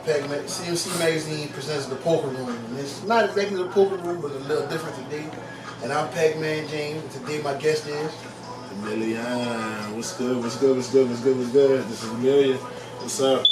C.M.C magazine presents the Poker Room, and it's not exactly the Poker Room, but a little different today. And I'm Pac-Man James, and today my guest is Dmillion. What's good? What's good? What's good? What's good? What's good? This is Dmillion. What's up?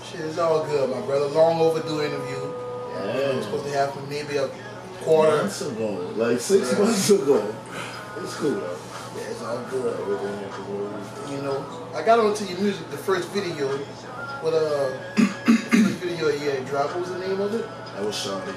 Shit, it's all good, my brother. Long overdue interview. Yeah. It's supposed to happen maybe a quarter. Months ago, like 6 months ago. It's cool though. Yeah, it's all good. Everything happens. You know, I got onto your music, the first video. What the first video you had dropped? What was the name of it? That was Shawty.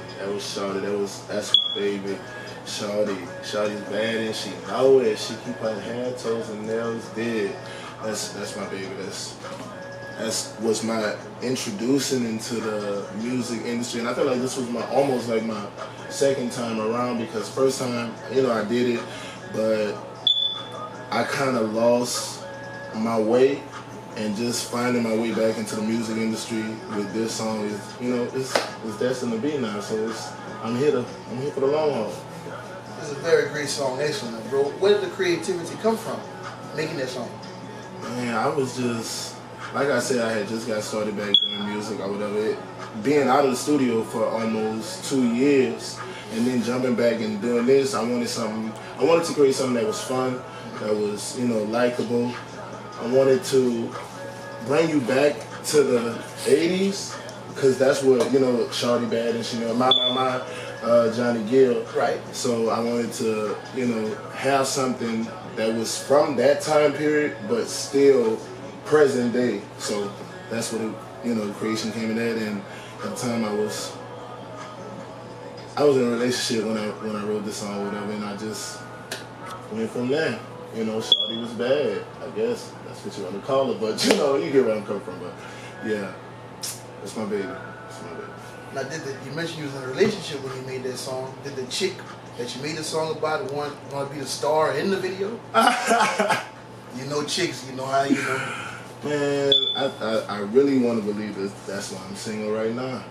That's my baby. Shawty's bad and she know it. She keep her hair, toes, and nails dead. That's my baby. That was my introducing into the music industry, and I feel like this was almost like my second time around, because first time, I did it, but I kind of lost my way, and just finding my way back into the music industry with this song is, it's destined to be now. So I'm here for the long haul. It's a very great song, excellent, bro. Where did the creativity come from, making that song? Man, I was just, like I said, I had just got started back doing music or whatever. Being out of the studio for almost 2 years, and then jumping back and doing this, I wanted to create something that was fun, that was, likable. I wanted to bring you back to the 80s, because that's what, Shawty Bad and she my Johnny Gill. Right. So I wanted to, have something that was from that time period, but still present day. So that's what creation came in that. And at the time I was in a relationship when I wrote this song or whatever, and I just went from there. Shawty was bad, I guess that's what you want to call it, but you get where I'm coming from. But yeah, that's my baby. Now, you mentioned you was in a relationship when you made that song. Did the chick that you made the song about want to be the star in the video? Chicks, how Man, I really want to believe that's why I'm single right now.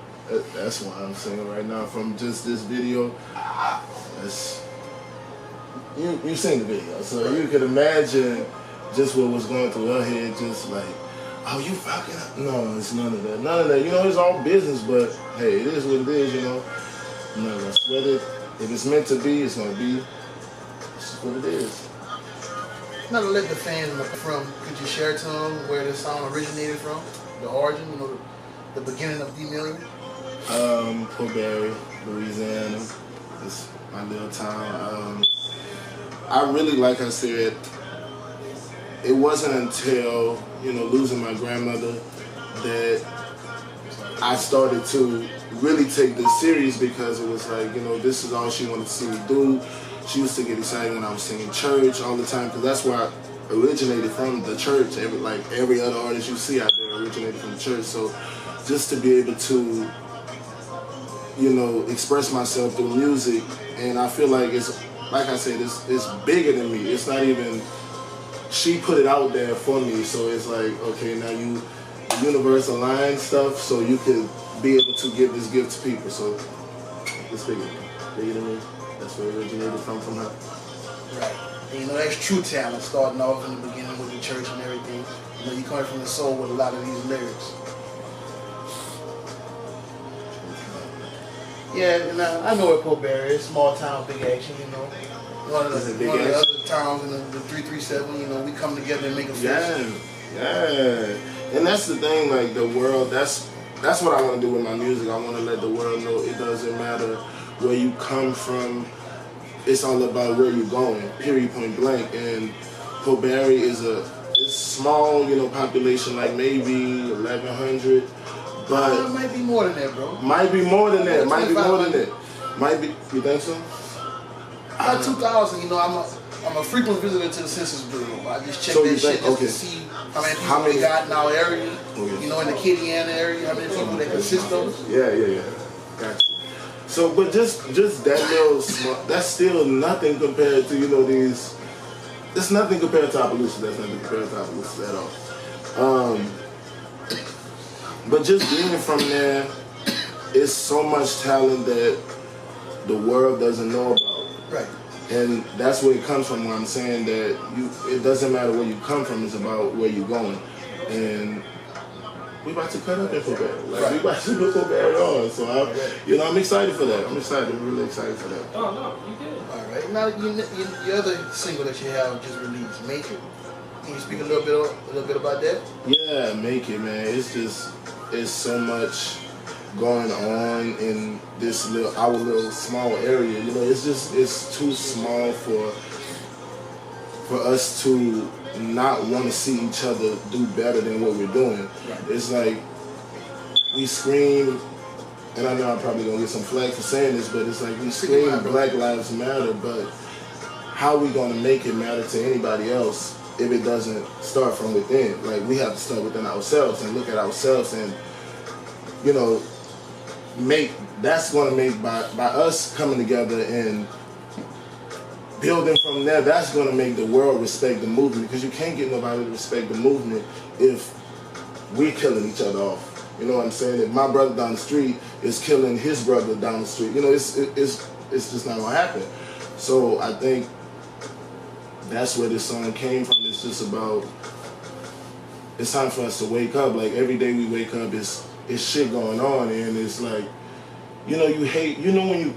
That's why I'm single right now. From just this video, you seen the video, so you could imagine just what was going through her head, just like, oh, you fucking up. No, it's none of that. None of that. It's all business, but hey, it is what it is, I'm not gonna sweat it. If it's meant to be, it's gonna be. It's just what it is. Now to let the fans know could you share to them where this song originated from? The origin, the beginning of Dmillion? Port Barry, Louisiana. It's my little town. I really, like I said, it wasn't until, losing my grandmother that I started to really take this serious, because it was like, this is all she wanted to see me do. She used to get excited when I was singing church all the time, because that's where I originated from, the church. Every other artist you see out there originated from the church. So just to be able to, express myself through music, and I feel like like I said, it's bigger than me. It's not even, she put it out there for me, so it's like, okay, now you universe align stuff so you could be able to give this gift to people. So it's bigger than me. That's where it originated from her. Right. And that's true talent, starting off in the beginning with the church and everything. You coming from the soul with a lot of these lyrics. Yeah, and I know where Port Barry is, small town, big action, One of the other towns in the 337, we come together and make a fest. Yeah. And that's the thing, like the world, that's what I want to do with my music. I want to let the world know it doesn't matter where you come from, it's all about where you're going, period, point blank. And Port Barry is it's small, population, like maybe 1,100. But it might be more than that, bro. Might be more than that. Might be. You think so? About 2,000. I'm a frequent visitor to the Census Bureau. I just check that shit just to see how many people we got in our area. In the Kadiana area, how many people that consist of. Yeah. Gotcha. So, but just that little small, that's still nothing compared to these. It's nothing compared to Appaloosa. That's nothing compared to Appaloosa at all. But just being from there, it's so much talent that the world doesn't know about. Right. And that's where it comes from, where I'm saying that it doesn't matter where you come from, it's about where you're going. And we about to cut up and put back. Like, we about to put back on. So, I'm excited for that. I'm excited. I'm really excited for that. Oh, no, you good. All right. Now, your other single that you have just released, Make It. Can you speak a little bit about that? Yeah, Make It, man. It's so much going on in this our little small area. You know, it's too small for us to not want to see each other do better than what we're doing. It's like we scream, and I know I'm probably gonna get some flack for saying this, but it's like we scream Black Lives Matter, but how are we gonna make it matter to anybody else if it doesn't start from within? Like, we have to start within ourselves and look at ourselves and, you know, that's gonna make by us coming together and building from there, that's going to make the world respect the movement, because you can't get nobody to respect the movement if we're killing each other off. You know what I'm saying? If my brother down the street is killing his brother down the street, you know, it's just not going to happen. So I think that's where this song came from. It's just about, it's time for us to wake up. Like, every day we wake up, it's shit going on, and it's like, you know, you hate. You know, when you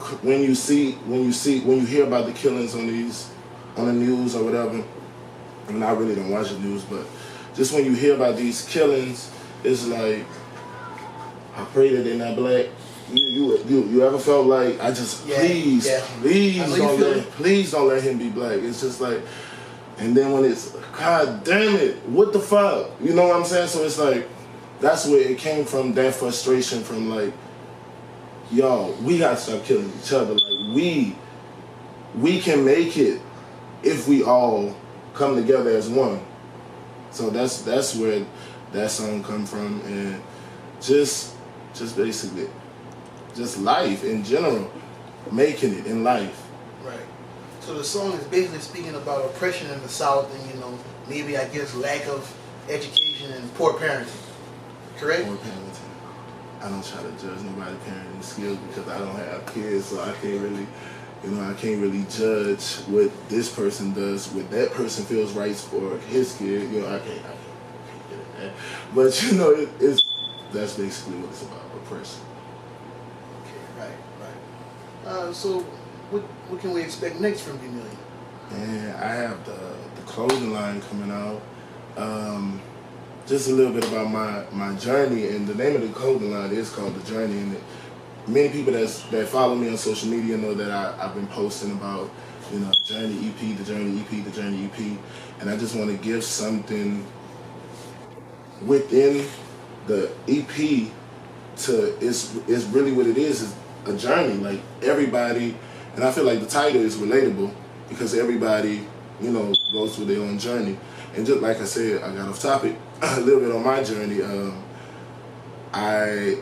hear about the killings on the news or whatever. I mean, I really don't watch the news, but just when you hear about these killings, it's like, I pray that they're not black. You ever felt like, I just please don't let him be black. It's just like, and then when it's, God damn it, what the fuck? You know what I'm saying? So it's like, that's where it came from. That frustration from, like, y'all, we gotta stop killing each other. Like, we can make it if we all come together as one. So that's where that song come from, and just basically, just life in general, making it in life. Right. So the song is basically speaking about oppression in the South, and, you know, maybe, I guess, lack of education and poor parenting. Correct? Poor parenting. I don't try to judge nobody's parenting skills because I don't have kids, so I can't really judge what this person does, what that person feels right for his kid. You know, I can't get in that. But, you know, that's basically what it's about, oppression. Okay, right. So what can we expect next from Dmillion? And I have the clothing line coming out. Just a little bit about my journey, and the name of the clothing line is called The Journey. And many people that follow me on social media know that I've been posting about, you know, Journey EP, the Journey EP, the Journey EP, and I just want to give something within the EP to it's really what it is a journey. Like, everybody, and I feel like the title is relatable because everybody, you know, goes through their own journey. And just like I said, I got off topic a little bit on my journey. I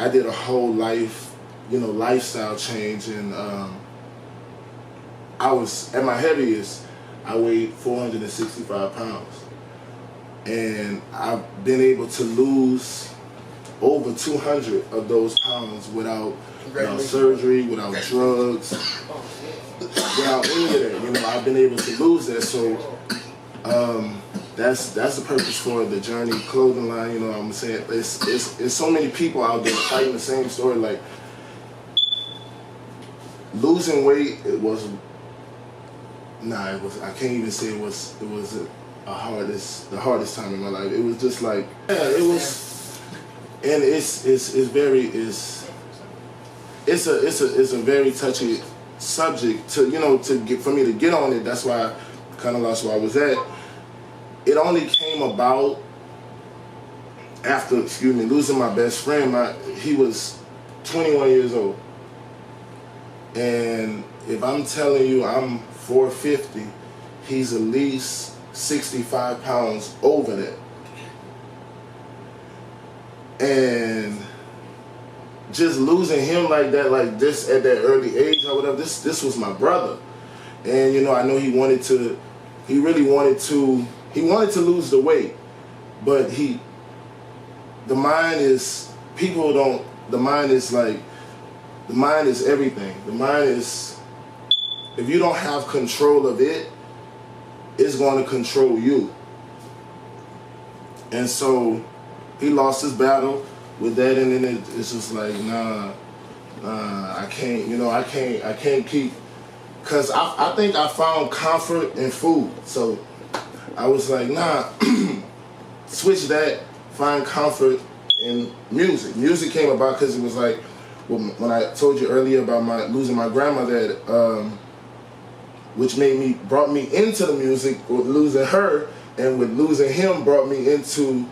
did a whole lifestyle change, and I was at my heaviest. I weighed 465 pounds, and I've been able to lose over 200 of those pounds without surgery, without drugs, without any of that. You know, I've been able to lose that. So that's the purpose for the Journey clothing line. You know what I'm saying? It's so many people out there fighting the same story. Like, losing weight, I can't even say it was the hardest time in my life. It was just like, it was, and it's a very touchy subject for me to get on it. That's why I kind of lost where I was at. It only came about after, losing my best friend. He was 21 years old. And if I'm telling you I'm 450, he's at least 65 pounds over that. And just losing him like that, like this at that early age or whatever, this was my brother. And, you know, I know he wanted to lose the weight, but the mind is everything. The mind is, if you don't have control of it, it's going to control you. And so he lost his battle with that, and then it's just like, nah, I can't, you know, I can't keep, cause I think I found comfort in food, so I was like, nah, switch that, find comfort in music. Music came about because it was like, when I told you earlier about losing my grandmother, which brought me into the music with losing her, and with losing him brought me into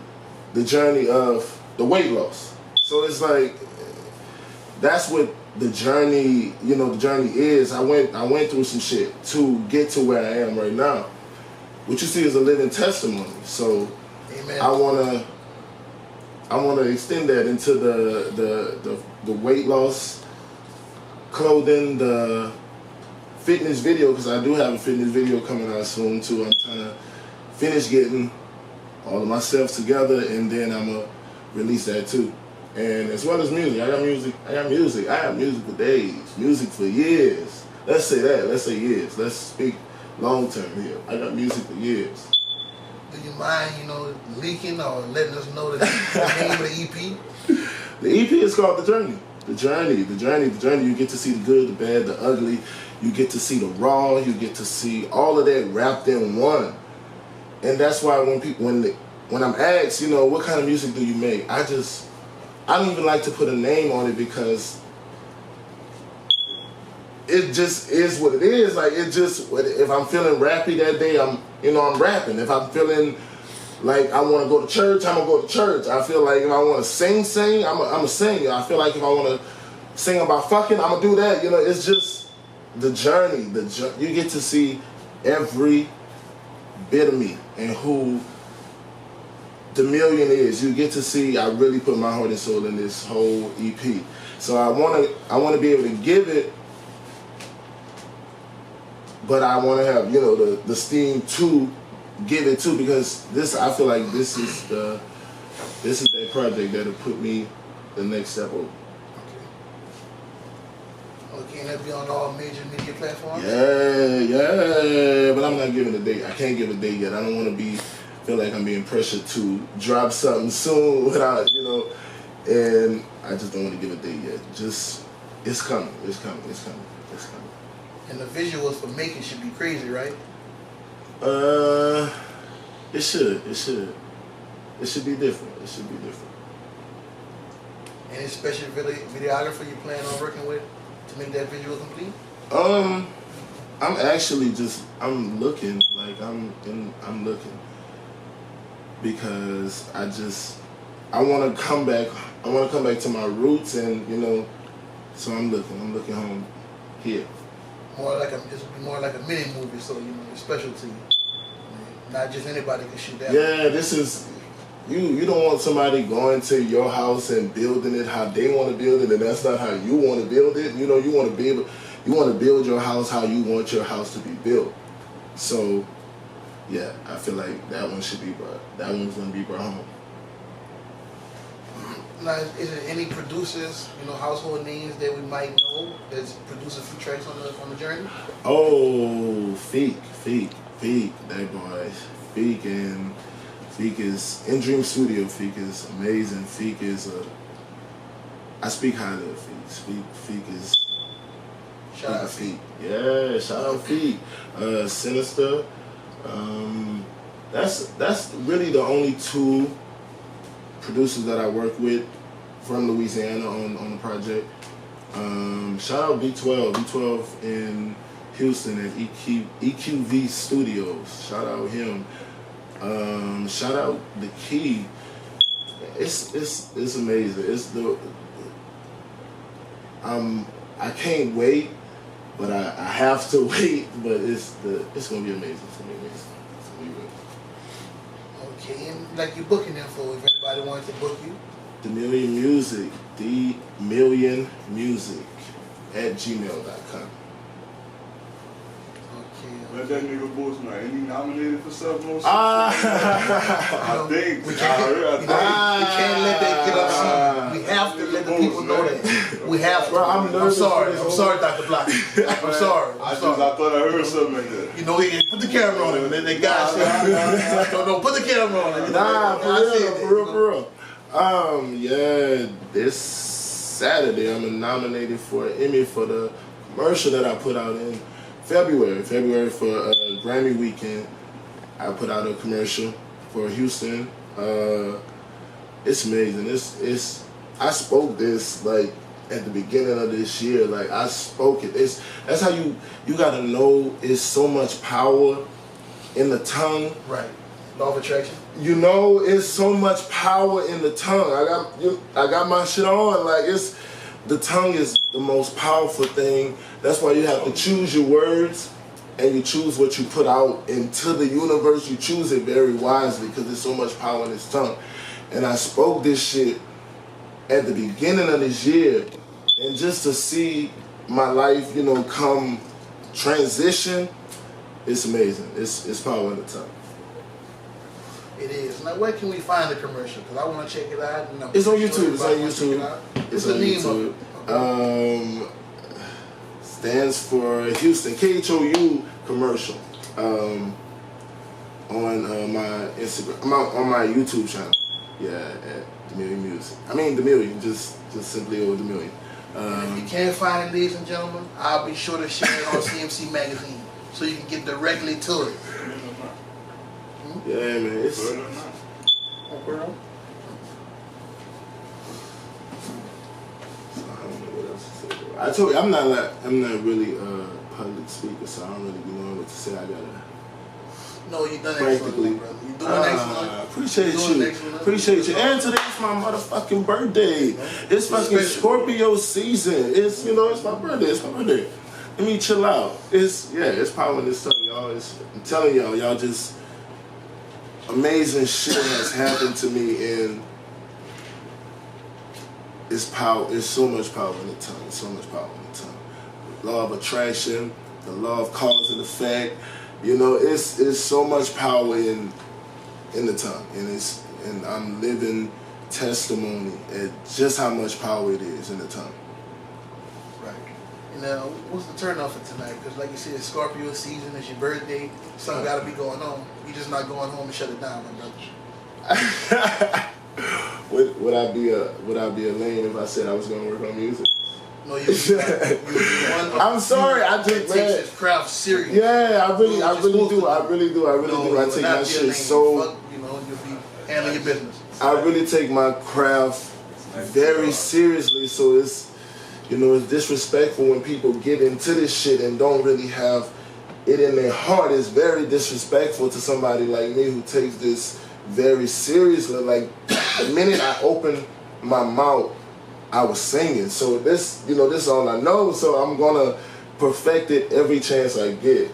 the journey of the weight loss. So it's like, that's what the journey, you know, the journey is. I went through some shit to get to where I am right now. What you see is a living testimony. So amen. I wanna extend that into the weight loss, clothing, the fitness video, because I do have a fitness video coming out soon too. I'm trying to finish getting all of my stuff together, and then I'm gonna release that too. And as well as music, I got music for days, music for years. Let's say that, let's say years. Let's speak long term here. I got music for years. Do you mind, you know, leaking or letting us know the name of the EP? The EP is called The Journey. The Journey. You get to see the good, the bad, the ugly. You get to see the raw. You get to see all of that wrapped in one. And that's why when I'm asked, you know, what kind of music do you make? I don't even like to put a name on it, because it just is what it is. Like, it just, if I'm feeling rappy that day, I'm rapping. If I'm feeling like I want to go to church, I'm gonna go to church. I feel like if I want to sing, I'm a sing. I feel like if I want to sing about fucking, I'm gonna do that. You know, it's just the journey. You get to see every bit of me and who Dmillion is. You get to see I really put my heart and soul in this whole EP. So I wanna be able to give it, but I want to have, you know, the steam to give it to, because I feel like this is that project that'll put me the next step over. Okay, can that be on all major media platforms? Yeah, but I'm not giving a date. I can't give a date yet. I don't want to feel like I'm being pressured to drop something soon without, you know, and I just don't want to give a date yet. Just, it's coming. And the visuals for making should be crazy, right? It should be different. Any special videographer you plan on working with to make that visual complete? I'm looking, because I want to come back to my roots, and, you know, so I'm looking home here. This would be more like a mini movie, so, you know, it's special to you. Not just anybody can shoot that. Yeah, this is, you don't want somebody going to your house and building it how they want to build it, and that's not how you want to build it. You know, you want to build your house how you want your house to be built. So, yeah, I feel like that one's gonna be brought home. Now, is there any producers, you know, household names that we might know that's produced a few tracks on the journey? Oh, Feek, that boy. Feek is in Dream Studio. Feek is amazing. Feek is I speak highly of Feek. Feek is. Shout out Feek. Yeah, shout out Feek. Sinister. That's really the only two producers that I work with from Louisiana on the project. Shout out B12 in Houston at EQV Studios. Shout out him. Shout out The Key. It's amazing. I can't wait, but I have to wait. But it's gonna be amazing for me. It's gonna be good. Okay, and like your booking info, if anybody wants to book you. Dmillion Music, Dmillion Music @gmail.com. Let that nigga boast, man. Ain't he nominated for something? I think. We can't let that get up. We have to let the people know that. We have to. Bro, I'm sorry, Dr. Block. I'm sorry. I thought I heard something like that. You know, put the camera on him. Then they got shit. No, put the camera on him. For real. Yeah, this Saturday I'm nominated for an Emmy for the commercial that I put out in February for Grammy weekend. I put out a commercial for Houston. It's amazing. It's I spoke this like at the beginning of this year. Like I spoke it. That's how you gotta know it's so much power in the tongue. Right. Law of attraction. You know, it's so much power in the tongue. I got my shit on. Like the tongue is the most powerful thing. That's why you have to choose your words and you choose what you put out into the universe. You choose it very wisely because there's so much power in this tongue. And I spoke this shit at the beginning of this year, and just to see my life, you know, come transition, it's amazing. It's power in the tongue. It is. Now, where can we find the commercial? Because I want to check it out. And it's on YouTube. It's on YouTube. It's the name of it. Stands for Houston KHOU commercial. On my Instagram, on my YouTube channel. Yeah, at Dmillion Music. I mean Dmillion, just simply old Dmillion. If you can't find it, ladies and gentlemen, I'll be sure to share it on C.M.C magazine so you can get directly to it. Yeah, man, it's. Oh, girl. So I don't know what else to say. I told you I'm not really a public speaker, so I don't really be knowing what to say. I gotta. No, you done excellent, brother. You doing excellent. Appreciate you. And today's my motherfucking birthday. It's fucking Scorpio season. It's it's my birthday. It's my birthday. Let me chill out. It's power in this tongue, y'all. I'm telling y'all just amazing shit has happened to me, and it's power. There's so much power in the tongue. So much power in the tongue. Law of attraction, the law of cause and effect. You know, it's so much power in the tongue, and I'm living testimony at just how much power it is in the tongue. Right. And now, what's the turn off for tonight? Because like you said, it's Scorpio season. It's your birthday. Something got to be going on. You're just not going home and shut it down, my brother. Would I be a lame if I said I was gonna work on music? No, you're one. I'm sorry, I just takes his craft serious. Yeah, I really do. I really do. I take my shit so. You'll be handling your business. I really take my craft very seriously. So it's disrespectful when people get into this shit and don't really have it in their heart. It's very disrespectful to somebody like me who takes this very seriously. Like the minute I open my mouth, I was singing. So this is all I know. So I'm gonna perfect it every chance I get.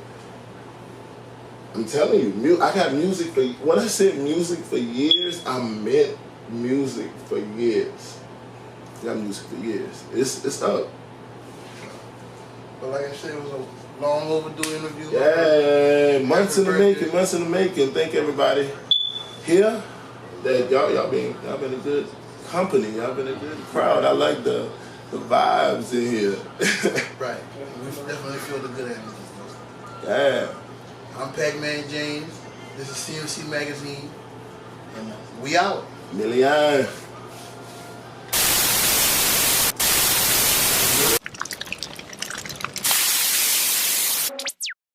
I'm telling you, I got music for. When I said music for years, I meant music for years. I got music for years. It's up. But like I said, it was a long overdue interview. Yeah, months in the making. Thank everybody here that y'all been a good company. Y'all been a good crowd. I like the vibes in here. Right. We definitely feel the good energy. Yeah. I'm Pac-Man James. This is C.M.C magazine. And we out. Dmillion.